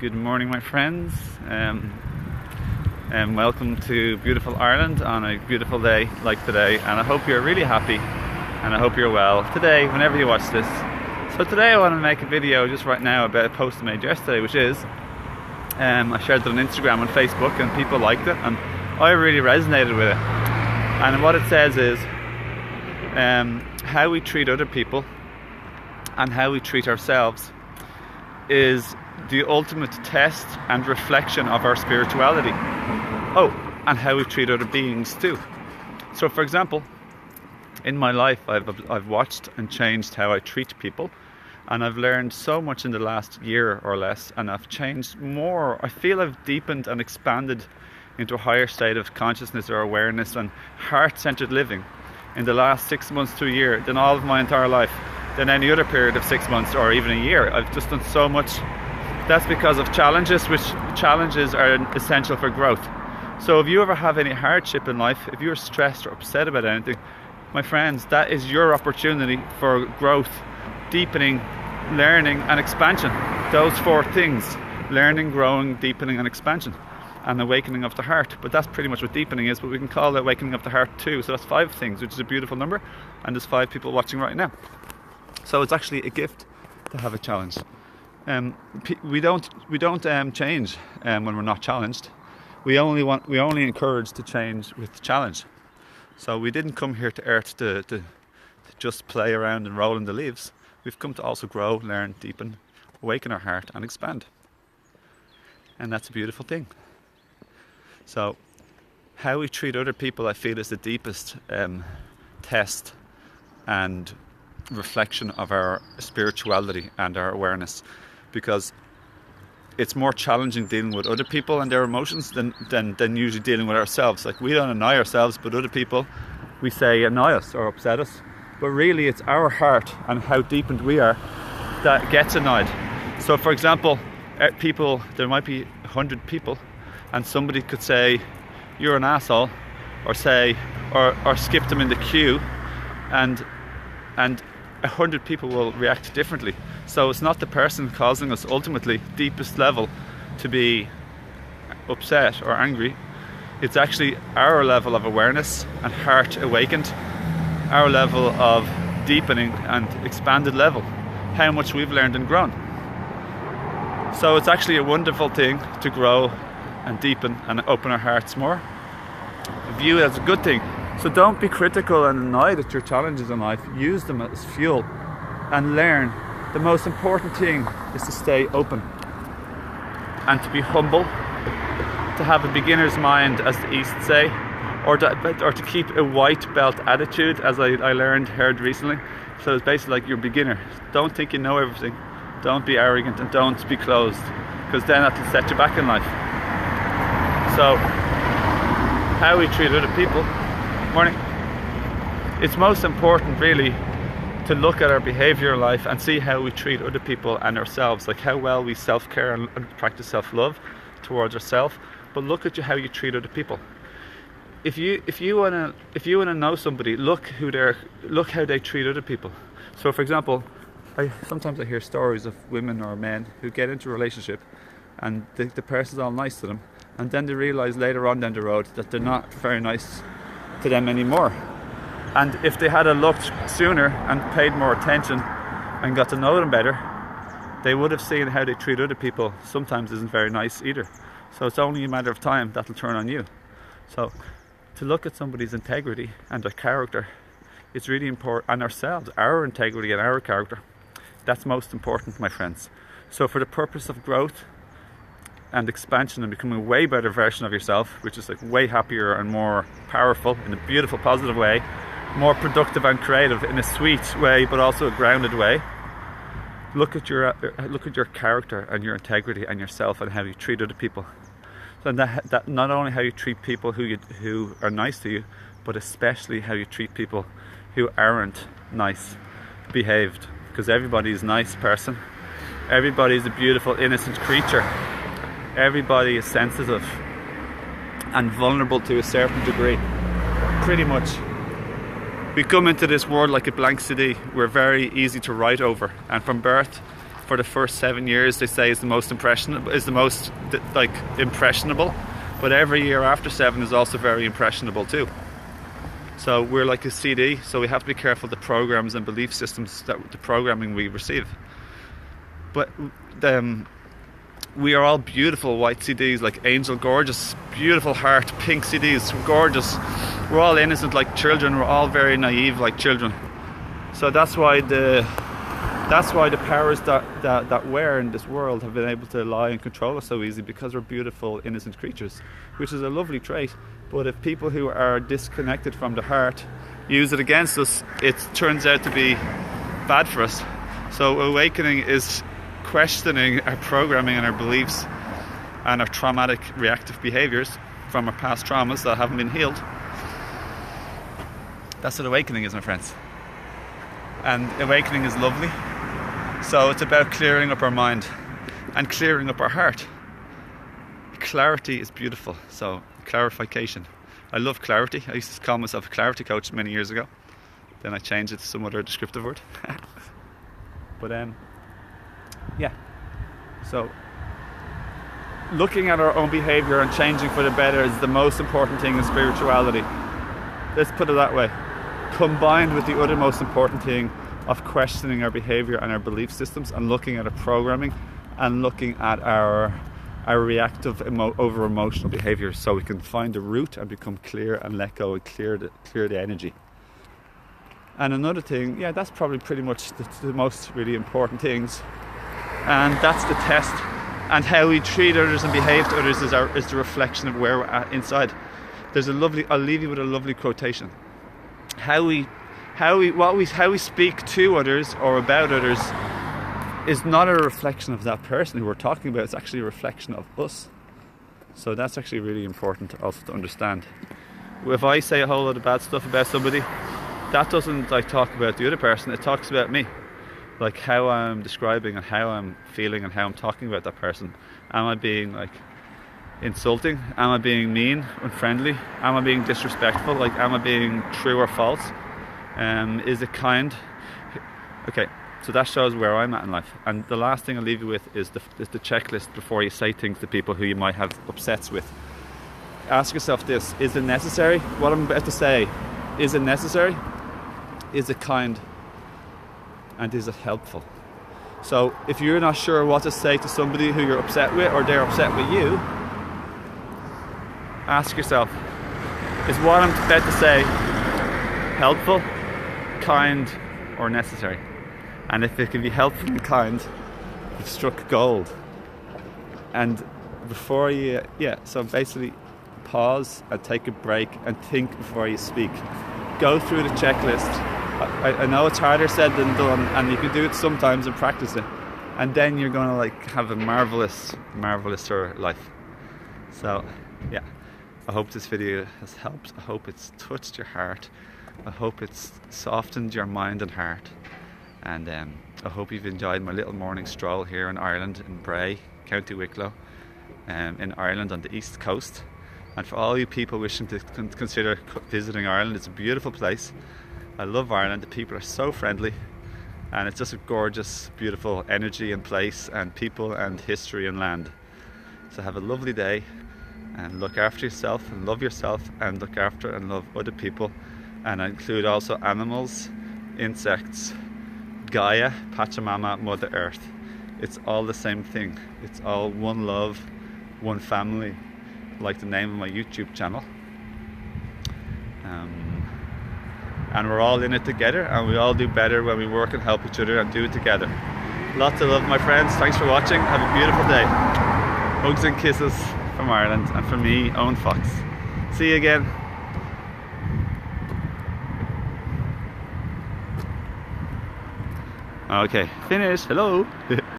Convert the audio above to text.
Good morning, my friends, and welcome to beautiful Ireland on a beautiful day like today. And I hope you're really happy, and I hope you're well today, whenever you watch this. So today I want to make a video just right now about a post I made yesterday, which is I shared it on Instagram and Facebook, and people liked it, and I really resonated with it. And what it says is how we treat other people and how we treat ourselves is the ultimate test and reflection of our spirituality. Oh, and how we treat other beings too. So for example, in my life I've watched and changed how I treat people, and I've learned so much in the last year or less, and I've changed more. I feel I've deepened and expanded into a higher state of consciousness or awareness and heart-centered living in the last 6 months to a year than all of my entire life, than any other period of 6 months or even a year. I've just done so much. That's because of challenges, which challenges are essential for growth. So if you ever have any hardship in life, if you're stressed or upset about anything, my friends, that is your opportunity for growth, deepening, learning and expansion. Those 4 things: learning, growing, deepening and expansion, and awakening of the heart. But that's pretty much what deepening is, but we can call it awakening of the heart too. So that's 5 things, which is a beautiful number, and there's 5 people watching right now. So it's actually a gift to have a challenge. We don't change when we're not challenged. We only encourage to change with challenge. So we didn't come here to Earth to just play around and roll in the leaves. We've come to also grow, learn, deepen, awaken our heart and expand. And that's a beautiful thing. So how we treat other people, I feel, is the deepest test and reflection of our spirituality and our awareness, because it's more challenging dealing with other people and their emotions than usually dealing with ourselves. Like, we don't annoy ourselves, but other people, we say, annoy us or upset us, but really it's our heart and how deepened we are that gets annoyed. So for example, there might be 100 people, and somebody could say you're an asshole, or say or skip them in the queue, and 100 people will react differently. So it's not the person causing us ultimately deepest level to be upset or angry. It's actually our level of awareness and heart awakened, our level of deepening and expanded level, how much we've learned and grown. So it's actually a wonderful thing to grow and deepen and open our hearts more. View it as a good thing. So don't be critical and annoyed at your challenges in life. Use them as fuel and learn. The most important thing is to stay open and to be humble, to have a beginner's mind, as the East say, or to keep a white belt attitude, as I heard recently. So it's basically like you're a beginner. Don't think you know everything. Don't be arrogant, and don't be closed, because then that will set you back in life. So how we treat other people. Morning. It's most important really to look at our behaviour in life and see how we treat other people and ourselves, like how well we self-care and practice self-love towards ourselves. But look at how you treat other people. If you wanna know somebody, look how they treat other people. So for example, sometimes I hear stories of women or men who get into a relationship, and the person's all nice to them, and then they realise later on down the road that they're not very nice to them anymore. And if they had looked sooner and paid more attention and got to know them better, they would have seen how they treat other people sometimes isn't very nice either. So it's only a matter of time that'll turn on you. So to look at somebody's integrity and their character, it's really important, and ourselves, our integrity and our character, that's most important, my friends. So for the purpose of growth and expansion and becoming a way better version of yourself, which is like way happier and more powerful in a beautiful, positive way, more productive and creative in a sweet way, but also a grounded way. Look at your character and your integrity and yourself and how you treat other people. So that not only how you treat people who are nice to you, but especially how you treat people who aren't nice behaved, because everybody is a nice person. Everybody is a beautiful, innocent creature. Everybody is sensitive and vulnerable to a certain degree. Pretty much. We come into this world like a blank CD. We're very easy to write over, and from birth for the first 7 years, they say, is the most impressionable, but every year after 7 is also very impressionable too. So we're like a CD, so we have to be careful the programs and belief systems, that the programming we receive. But we are all beautiful white CDs, like angel, gorgeous, beautiful heart, pink CDs, gorgeous. We're all innocent like children. We're all very naive like children. So that's why the powers that we're in this world have been able to lie and control us so easy, because we're beautiful, innocent creatures, which is a lovely trait. But if people who are disconnected from the heart use it against us, it turns out to be bad for us. So awakening is questioning our programming and our beliefs and our traumatic reactive behaviors from our past traumas that haven't been healed. That's what awakening is, my friends. And awakening is lovely. So it's about clearing up our mind and clearing up our heart. Clarity is beautiful. So clarification. I love clarity. I used to call myself a clarity coach many years ago. Then I changed it to some other descriptive word. But yeah. So looking at our own behavior and changing for the better is the most important thing in spirituality. Let's put it that way. Combined with the other most important thing of questioning our behavior and our belief systems, and looking at our programming and looking at our reactive over emotional behavior, so we can find the root and become clear and let go and clear the energy. And another thing, yeah, that's probably pretty much the most really important things, and that's the test. And how we treat others and behave to others is the reflection of where we're at inside. I'll leave you with a lovely quotation. How we speak to others or about others is not a reflection of that person who we're talking about. It's actually a reflection of us. So that's actually really important also to understand. If I say a whole lot of bad stuff about somebody, that doesn't talk about the other person. It talks about me, like how I'm describing and how I'm feeling and how I'm talking about that person. Am I being insulting? Am I being mean, unfriendly? Am I being disrespectful? Am I being true or false? Is it kind? Okay, so that shows where I'm at in life. And the last thing I'll leave you with is the checklist before you say things to people who you might have upsets with. Ask yourself this: is it necessary? What I'm about to say, is it necessary? Is it kind? And is it helpful? So if you're not sure what to say to somebody who you're upset with, or they're upset with you, ask yourself, is what I'm about to say helpful, kind, or necessary? And if it can be helpful and kind, you've struck gold. And before you, so basically pause and take a break and think before you speak. Go through the checklist. I know it's harder said than done, and you can do it sometimes and practice it. And then you're going to have a marvelous life. So, yeah. I hope this video has helped. I hope it's touched your heart. I hope it's softened your mind and heart. And I hope you've enjoyed my little morning stroll here in Ireland, in Bray, County Wicklow, in Ireland on the east coast. And for all you people wishing to consider visiting Ireland, it's a beautiful place. I love Ireland. The people are so friendly, and it's just a gorgeous, beautiful energy and place and people and history and land. So have a lovely day, and look after yourself and love yourself, and look after and love other people. And I include also animals, insects, Gaia, Pachamama, Mother Earth. It's all the same thing. It's all one love, one family, like the name of my YouTube channel. And we're all in it together, and we all do better when we work and help each other and do it together. Lots of love, my friends. Thanks for watching. Have a beautiful day. Hugs and kisses from Ireland, and from me, Owen Fox. See you again. Okay, finished. Hello.